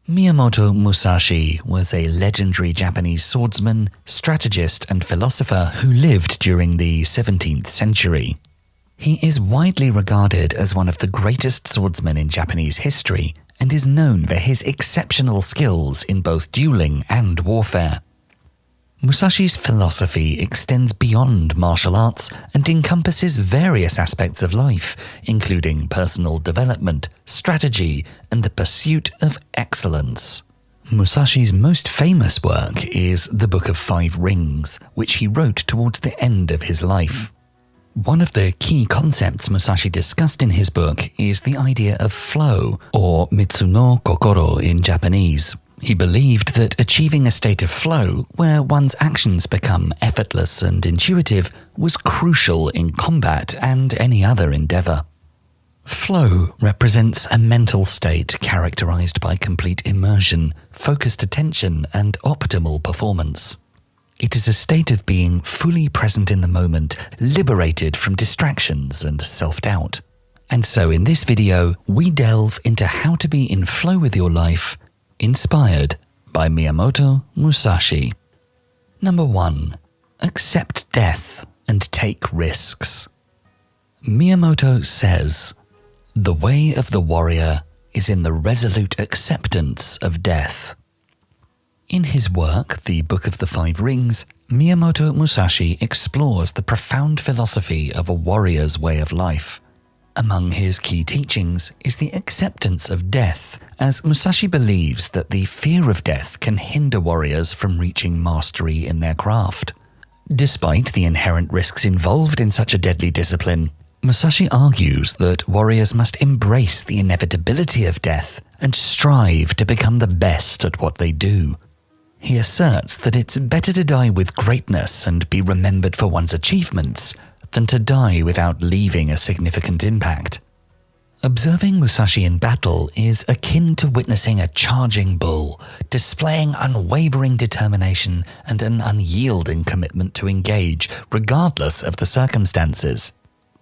Miyamoto Musashi was a legendary Japanese swordsman, strategist, and philosopher who lived during the 17th century. He is widely regarded as one of the greatest swordsmen in Japanese history and is known for his exceptional skills in both dueling and warfare. Musashi's philosophy extends beyond martial arts and encompasses various aspects of life, including personal development, strategy, and the pursuit of excellence. Musashi's most famous work is The Book of Five Rings, which he wrote towards the end of his life. One of the key concepts Musashi discussed in his book is the idea of flow, or mitsu no kokoro in Japanese. He believed that achieving a state of flow, where one's actions become effortless and intuitive, was crucial in combat and any other endeavor. Flow represents a mental state characterized by complete immersion, focused attention, and optimal performance. It is a state of being fully present in the moment, liberated from distractions and self-doubt. And so in this video, we delve into how to be in flow with your life, inspired by Miyamoto Musashi. Number 1. Accept death and take risks. Miyamoto says, "The way of the warrior is in the resolute acceptance of death." In his work, The Book of the Five Rings, Miyamoto Musashi explores the profound philosophy of a warrior's way of life. Among his key teachings is the acceptance of death, as Musashi believes that the fear of death can hinder warriors from reaching mastery in their craft. Despite the inherent risks involved in such a deadly discipline, Musashi argues that warriors must embrace the inevitability of death and strive to become the best at what they do. He asserts that it's better to die with greatness and be remembered for one's achievements than to die without leaving a significant impact. Observing Musashi in battle is akin to witnessing a charging bull, displaying unwavering determination and an unyielding commitment to engage, regardless of the circumstances.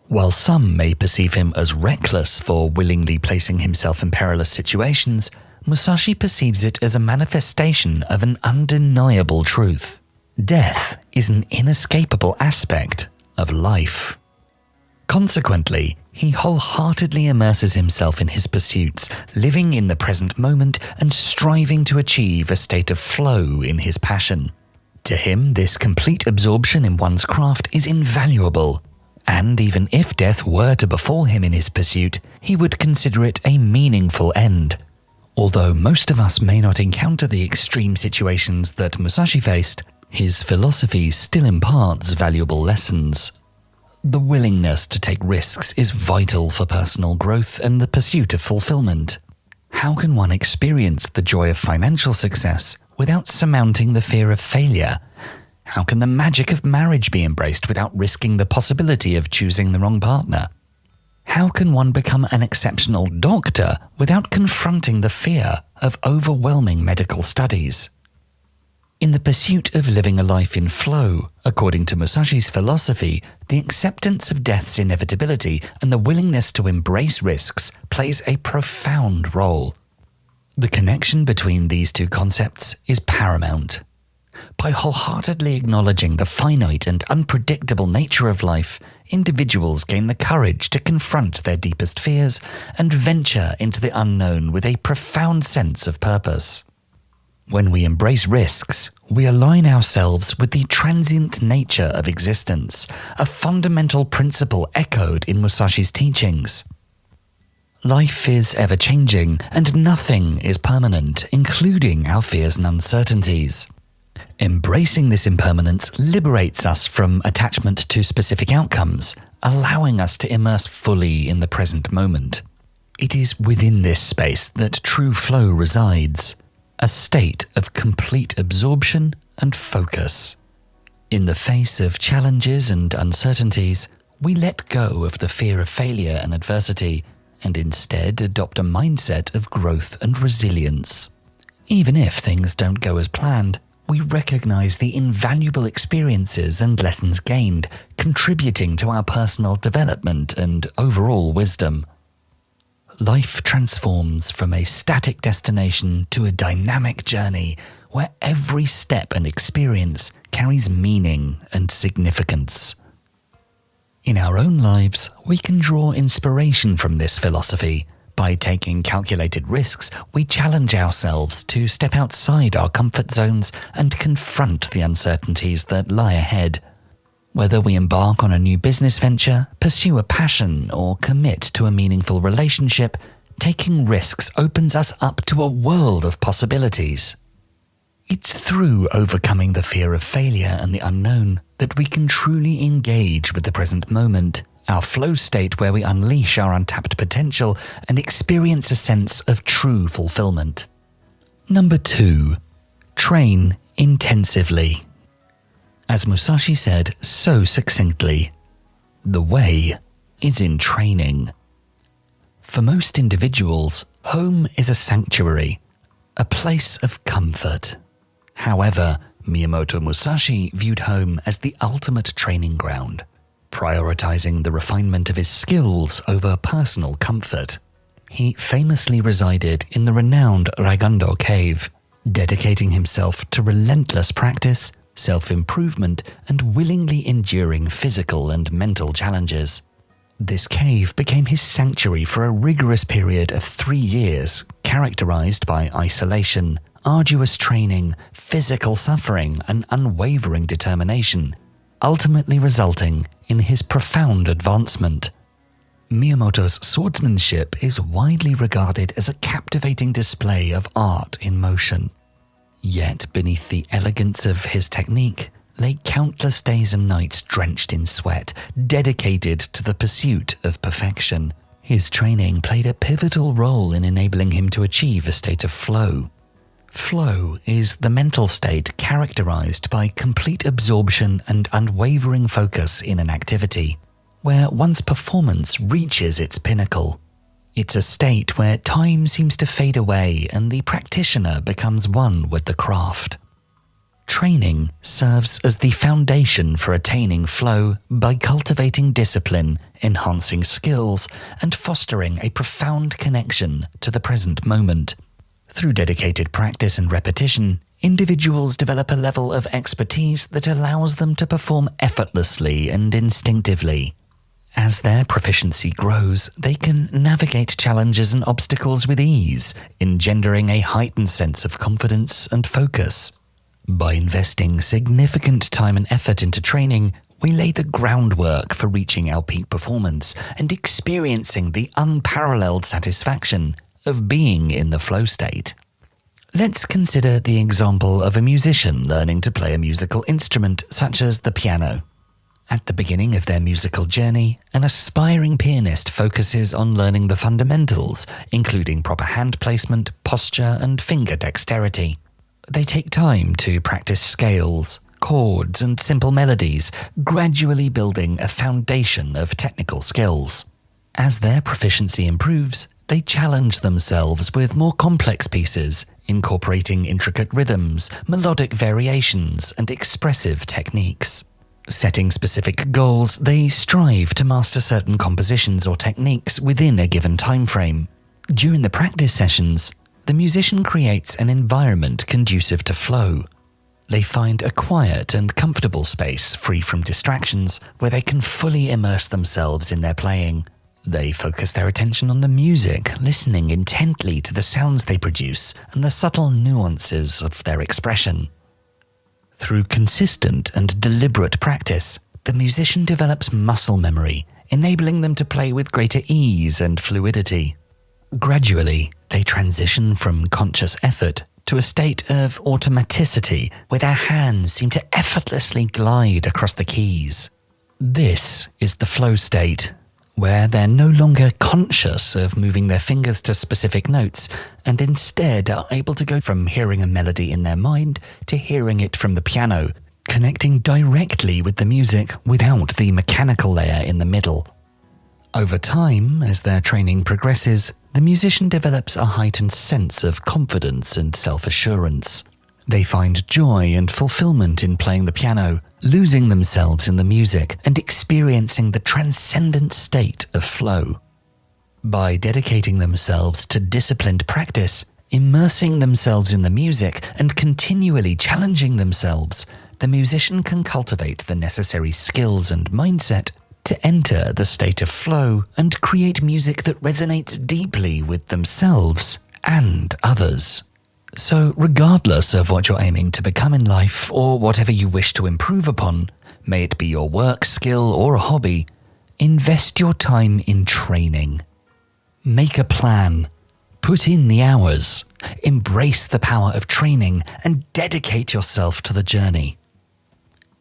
While some may perceive him as reckless for willingly placing himself in perilous situations, Musashi perceives it as a manifestation of an undeniable truth. Death is an inescapable aspect of life. Consequently, he wholeheartedly immerses himself in his pursuits, living in the present moment and striving to achieve a state of flow in his passion. To him, this complete absorption in one's craft is invaluable, and even if death were to befall him in his pursuit, he would consider it a meaningful end. Although most of us may not encounter the extreme situations that Musashi faced, his philosophy still imparts valuable lessons. The willingness to take risks is vital for personal growth and the pursuit of fulfillment. How can one experience the joy of financial success without surmounting the fear of failure? How can the magic of marriage be embraced without risking the possibility of choosing the wrong partner? How can one become an exceptional doctor without confronting the fear of overwhelming medical studies? In the pursuit of living a life in flow, according to Musashi's philosophy, the acceptance of death's inevitability and the willingness to embrace risks plays a profound role. The connection between these two concepts is paramount. By wholeheartedly acknowledging the finite and unpredictable nature of life, individuals gain the courage to confront their deepest fears and venture into the unknown with a profound sense of purpose. When we embrace risks, we align ourselves with the transient nature of existence, a fundamental principle echoed in Musashi's teachings. Life is ever-changing, and nothing is permanent, including our fears and uncertainties. Embracing this impermanence liberates us from attachment to specific outcomes, allowing us to immerse fully in the present moment. It is within this space that true flow resides, a state of complete absorption and focus. In the face of challenges and uncertainties, we let go of the fear of failure and adversity, and instead adopt a mindset of growth and resilience. Even if things don't go as planned, we recognize the invaluable experiences and lessons gained, contributing to our personal development and overall wisdom. life transforms from a static destination to a dynamic journey where every step and experience carries meaning and significance. In our own lives, we can draw inspiration from this philosophy. By taking calculated risks, we challenge ourselves to step outside our comfort zones and confront the uncertainties that lie ahead. Whether we embark on a new business venture, pursue a passion, or commit to a meaningful relationship, taking risks opens us up to a world of possibilities. It's through overcoming the fear of failure and the unknown that we can truly engage with the present moment, our flow state where we unleash our untapped potential and experience a sense of true fulfillment. Number 2. Train intensively. As Musashi said so succinctly, the way is in training. For most individuals, home is a sanctuary, a place of comfort. However, Miyamoto Musashi viewed home as the ultimate training ground, prioritizing the refinement of his skills over personal comfort. He famously resided in the renowned Raigundo cave, dedicating himself to relentless practice, self-improvement, and willingly enduring physical and mental challenges. This cave became his sanctuary for a rigorous period of 3 years, characterized by isolation, arduous training, physical suffering, and unwavering determination, ultimately resulting in his profound advancement. Miyamoto's swordsmanship is widely regarded as a captivating display of art in motion. Yet beneath the elegance of his technique lay countless days and nights drenched in sweat, dedicated to the pursuit of perfection. His training played a pivotal role in enabling him to achieve a state of flow. Flow is the mental state characterized by complete absorption and unwavering focus in an activity, where one's performance reaches its pinnacle. It's a state where time seems to fade away and the practitioner becomes one with the craft. Training serves as the foundation for attaining flow by cultivating discipline, enhancing skills, and fostering a profound connection to the present moment. Through dedicated practice and repetition, individuals develop a level of expertise that allows them to perform effortlessly and instinctively. As their proficiency grows, they can navigate challenges and obstacles with ease, engendering a heightened sense of confidence and focus. By investing significant time and effort into training, we lay the groundwork for reaching our peak performance and experiencing the unparalleled satisfaction of being in the flow state. Let's consider the example of a musician learning to play a musical instrument such as the piano. At the beginning of their musical journey, an aspiring pianist focuses on learning the fundamentals, including proper hand placement, posture, and finger dexterity. They take time to practice scales, chords, and simple melodies, gradually building a foundation of technical skills. As their proficiency improves, they challenge themselves with more complex pieces, incorporating intricate rhythms, melodic variations, and expressive techniques. Setting specific goals, they strive to master certain compositions or techniques within a given time frame. During the practice sessions, the musician creates an environment conducive to flow. They find a quiet and comfortable space free from distractions where they can fully immerse themselves in their playing. They focus their attention on the music, listening intently to the sounds they produce and the subtle nuances of their expression. Through consistent and deliberate practice, the musician develops muscle memory, enabling them to play with greater ease and fluidity. Gradually, they transition from conscious effort to a state of automaticity where their hands seem to effortlessly glide across the keys. This is the flow state, where they're no longer conscious of moving their fingers to specific notes and instead are able to go from hearing a melody in their mind to hearing it from the piano, connecting directly with the music without the mechanical layer in the middle. Over time, as their training progresses, the musician develops a heightened sense of confidence and self-assurance. They find joy and fulfillment in playing the piano, losing themselves in the music and experiencing the transcendent state of flow. By dedicating themselves to disciplined practice, immersing themselves in the music, and continually challenging themselves, the musician can cultivate the necessary skills and mindset to enter the state of flow and create music that resonates deeply with themselves and others. So, regardless of what you're aiming to become in life or whatever you wish to improve upon, may it be your work, skill, or a hobby, invest your time in training. Make a plan. Put in the hours. Embrace the power of training and dedicate yourself to the journey.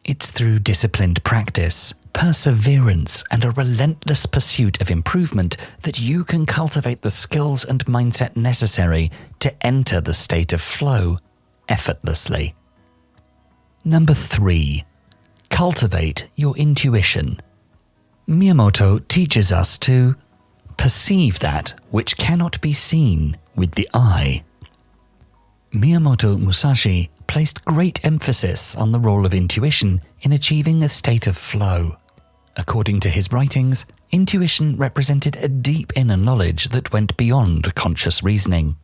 It's through disciplined practice, perseverance, and a relentless pursuit of improvement that you can cultivate the skills and mindset necessary to enter the state of flow effortlessly. Number 3. Cultivate your intuition. Miyamoto teaches us to perceive that which cannot be seen with the eye. Miyamoto Musashi placed great emphasis on the role of intuition in achieving a state of flow. According to his writings, intuition represented a deep inner knowledge that went beyond conscious reasoning.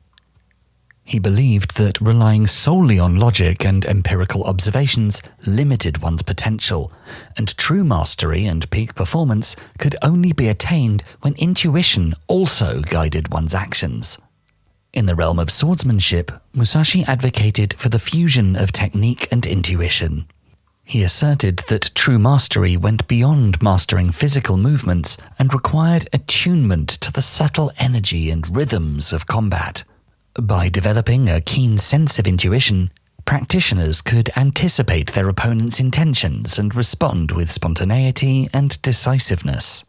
He believed that relying solely on logic and empirical observations limited one's potential, and true mastery and peak performance could only be attained when intuition also guided one's actions. In the realm of swordsmanship, Musashi advocated for the fusion of technique and intuition. He asserted that true mastery went beyond mastering physical movements and required attunement to the subtle energy and rhythms of combat. By developing a keen sense of intuition, practitioners could anticipate their opponent's intentions and respond with spontaneity and decisiveness.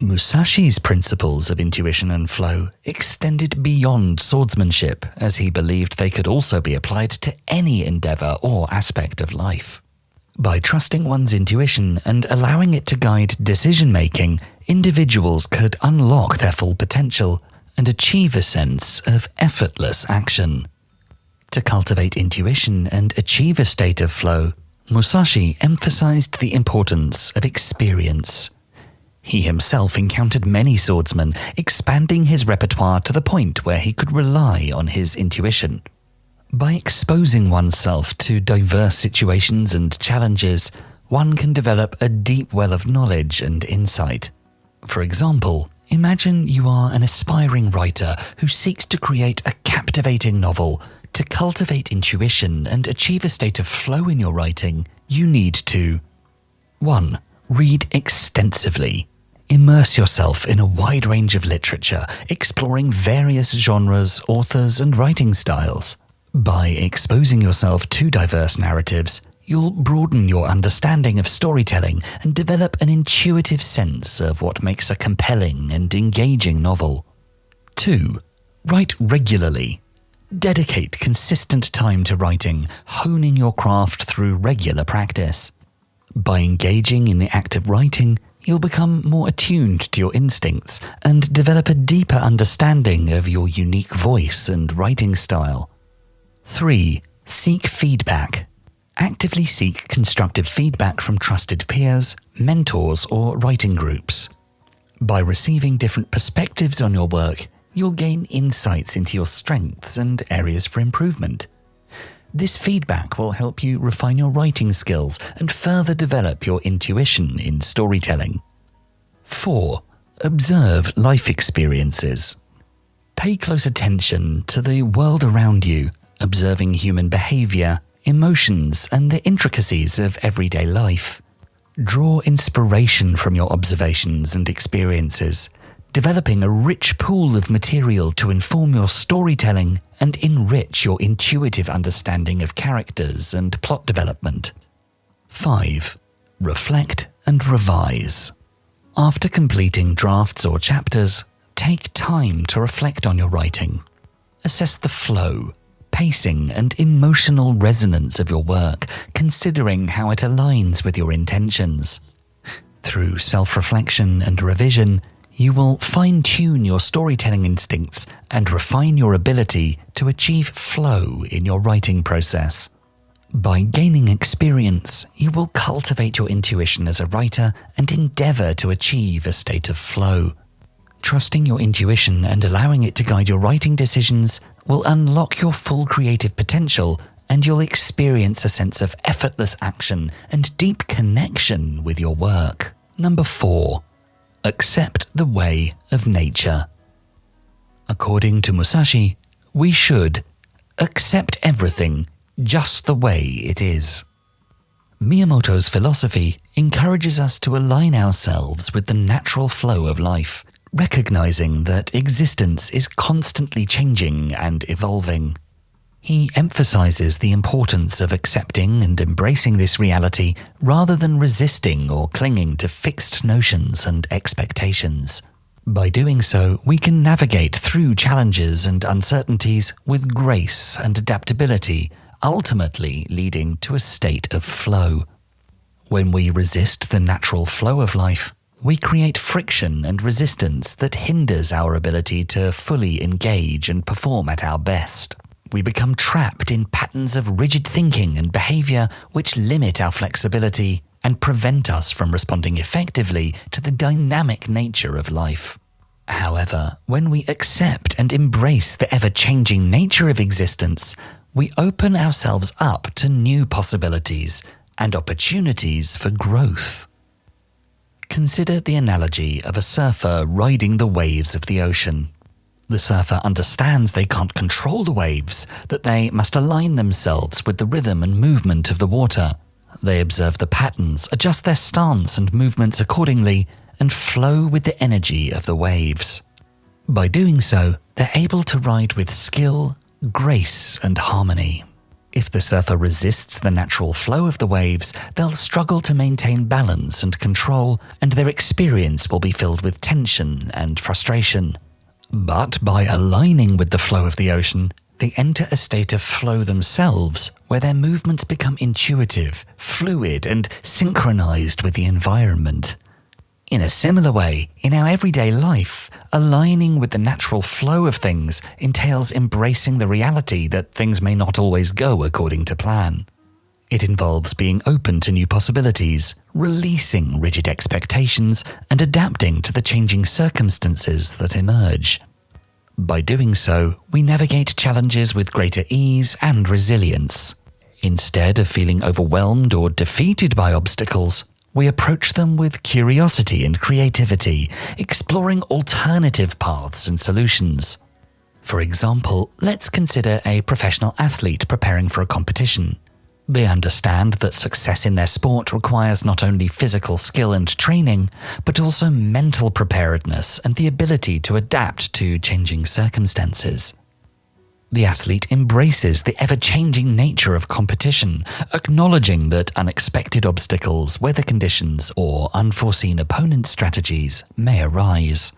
Musashi's principles of intuition and flow extended beyond swordsmanship, as he believed they could also be applied to any endeavor or aspect of life. By trusting one's intuition and allowing it to guide decision-making, individuals could unlock their full potential and achieve a sense of effortless action. To cultivate intuition and achieve a state of flow, Musashi emphasized the importance of experience. He himself encountered many swordsmen, expanding his repertoire to the point where he could rely on his intuition. By exposing oneself to diverse situations and challenges, one can develop a deep well of knowledge and insight. For example, imagine you are an aspiring writer who seeks to create a captivating novel. To cultivate intuition and achieve a state of flow in your writing, you need to 1. Read extensively. Immerse yourself in a wide range of literature, exploring various genres, authors, and writing styles. By exposing yourself to diverse narratives, you'll broaden your understanding of storytelling and develop an intuitive sense of what makes a compelling and engaging novel. 2. Write regularly. Dedicate consistent time to writing, honing your craft through regular practice. By engaging in the act of writing, you'll become more attuned to your instincts and develop a deeper understanding of your unique voice and writing style. 3. Seek feedback. Actively seek constructive feedback from trusted peers, mentors, or writing groups. By receiving different perspectives on your work, you'll gain insights into your strengths and areas for improvement. This feedback will help you refine your writing skills and further develop your intuition in storytelling. 4. Observe life experiences. Pay close attention to the world around you, observing human behavior, emotions, and the intricacies of everyday life. Draw inspiration from your observations and experiences, developing a rich pool of material to inform your storytelling and enrich your intuitive understanding of characters and plot development. 5. Reflect and revise. After completing drafts or chapters, take time to reflect on your writing. Assess the flow, pacing, and emotional resonance of your work, considering how it aligns with your intentions. Through self-reflection and revision, you will fine-tune your storytelling instincts and refine your ability to achieve flow in your writing process. By gaining experience, you will cultivate your intuition as a writer and endeavor to achieve a state of flow. Trusting your intuition and allowing it to guide your writing decisions will unlock your full creative potential, and you'll experience a sense of effortless action and deep connection with your work. Number 4. Accept the way of nature. According to Musashi, we should accept everything just the way it is. Miyamoto's philosophy encourages us to align ourselves with the natural flow of life, recognizing that existence is constantly changing and evolving. He emphasizes the importance of accepting and embracing this reality rather than resisting or clinging to fixed notions and expectations. By doing so, we can navigate through challenges and uncertainties with grace and adaptability, ultimately leading to a state of flow. When we resist the natural flow of life, we create friction and resistance that hinders our ability to fully engage and perform at our best. We become trapped in patterns of rigid thinking and behavior which limit our flexibility and prevent us from responding effectively to the dynamic nature of life. However, when we accept and embrace the ever-changing nature of existence, we open ourselves up to new possibilities and opportunities for growth. Consider the analogy of a surfer riding the waves of the ocean. The surfer understands they can't control the waves, that they must align themselves with the rhythm and movement of the water. They observe the patterns, adjust their stance and movements accordingly, and flow with the energy of the waves. By doing so, they're able to ride with skill, grace, and harmony. If the surfer resists the natural flow of the waves, they'll struggle to maintain balance and control, and their experience will be filled with tension and frustration. But by aligning with the flow of the ocean, they enter a state of flow themselves, where their movements become intuitive, fluid, and synchronized with the environment. In a similar way, in our everyday life, aligning with the natural flow of things entails embracing the reality that things may not always go according to plan. It involves being open to new possibilities, releasing rigid expectations, and adapting to the changing circumstances that emerge. By doing so, we navigate challenges with greater ease and resilience. Instead of feeling overwhelmed or defeated by obstacles, we approach them with curiosity and creativity, exploring alternative paths and solutions. For example, let's consider a professional athlete preparing for a competition. They understand that success in their sport requires not only physical skill and training, but also mental preparedness and the ability to adapt to changing circumstances. The athlete embraces the ever-changing nature of competition, acknowledging that unexpected obstacles, weather conditions, or unforeseen opponent strategies may arise.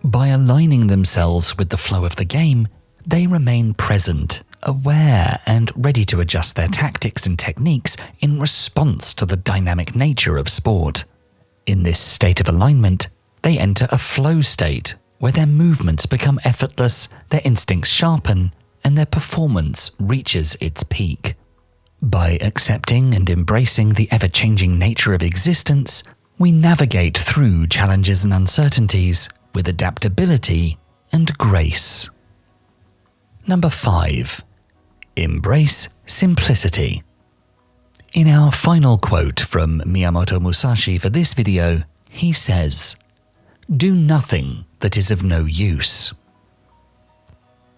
By aligning themselves with the flow of the game, they remain present, aware, and ready to adjust their tactics and techniques in response to the dynamic nature of sport. In this state of alignment, they enter a flow state, where their movements become effortless, their instincts sharpen, and their performance reaches its peak. By accepting and embracing the ever-changing nature of existence, we navigate through challenges and uncertainties with adaptability and grace. Number 5. Embrace simplicity. In our final quote from Miyamoto Musashi for this video, he says, "Do nothing that is of no use."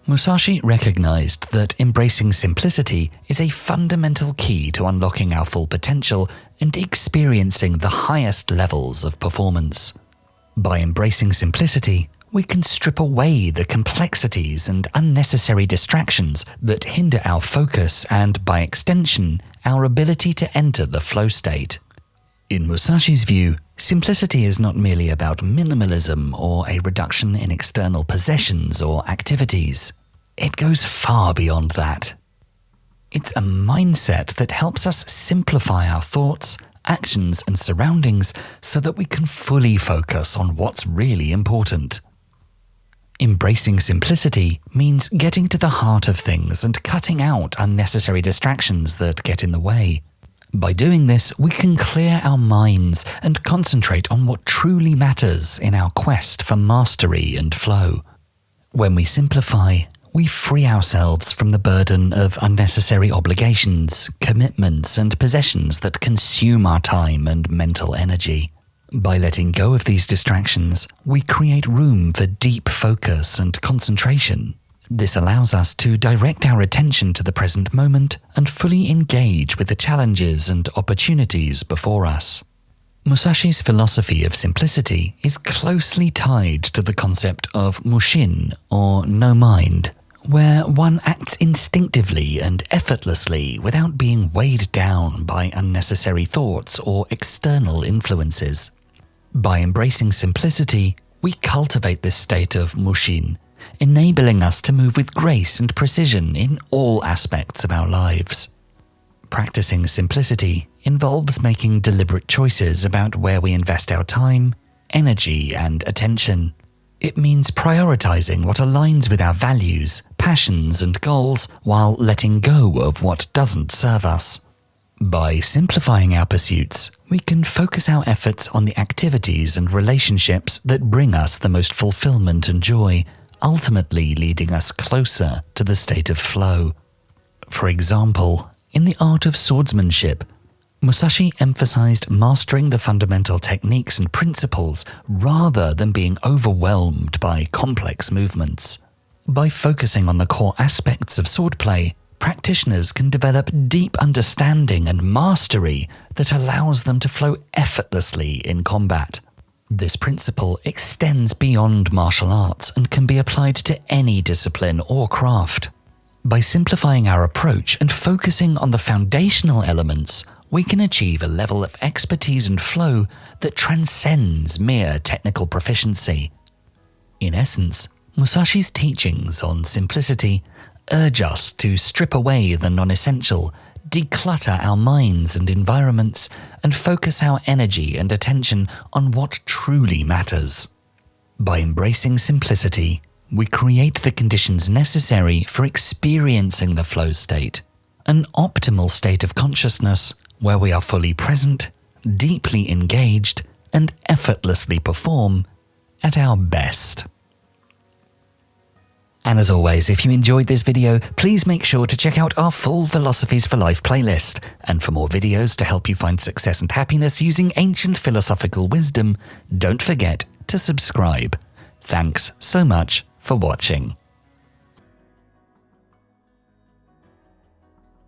Musashi recognized that embracing simplicity is a fundamental key to unlocking our full potential and experiencing the highest levels of performance. By embracing simplicity, we can strip away the complexities and unnecessary distractions that hinder our focus and, by extension, our ability to enter the flow state. In Musashi's view, simplicity is not merely about minimalism or a reduction in external possessions or activities. It goes far beyond that. It's a mindset that helps us simplify our thoughts, actions, and surroundings so that we can fully focus on what's really important. Embracing simplicity means getting to the heart of things and cutting out unnecessary distractions that get in the way. By doing this, we can clear our minds and concentrate on what truly matters in our quest for mastery and flow. When we simplify, we free ourselves from the burden of unnecessary obligations, commitments, and possessions that consume our time and mental energy. By letting go of these distractions, we create room for deep focus and concentration. This allows us to direct our attention to the present moment and fully engage with the challenges and opportunities before us. Musashi's philosophy of simplicity is closely tied to the concept of mushin, or no mind, where one acts instinctively and effortlessly without being weighed down by unnecessary thoughts or external influences. By embracing simplicity, we cultivate this state of mushin, enabling us to move with grace and precision in all aspects of our lives. Practicing simplicity involves making deliberate choices about where we invest our time, energy, and attention. It means prioritizing what aligns with our values, passions, and goals while letting go of what doesn't serve us. By simplifying our pursuits, we can focus our efforts on the activities and relationships that bring us the most fulfillment and joy, ultimately leading us closer to the state of flow. For example, in the art of swordsmanship, Musashi emphasized mastering the fundamental techniques and principles rather than being overwhelmed by complex movements. By focusing on the core aspects of swordplay, practitioners can develop deep understanding and mastery that allows them to flow effortlessly in combat. This principle extends beyond martial arts and can be applied to any discipline or craft. By simplifying our approach and focusing on the foundational elements, we can achieve a level of expertise and flow that transcends mere technical proficiency. In essence, Musashi's teachings on simplicity urge us to strip away the non-essential, declutter our minds and environments, and focus our energy and attention on what truly matters. By embracing simplicity, we create the conditions necessary for experiencing the flow state, an optimal state of consciousness where we are fully present, deeply engaged, and effortlessly perform at our best. And as always, if you enjoyed this video, please make sure to check out our full Philosophies for Life playlist. And for more videos to help you find success and happiness using ancient philosophical wisdom, don't forget to subscribe. Thanks so much for watching.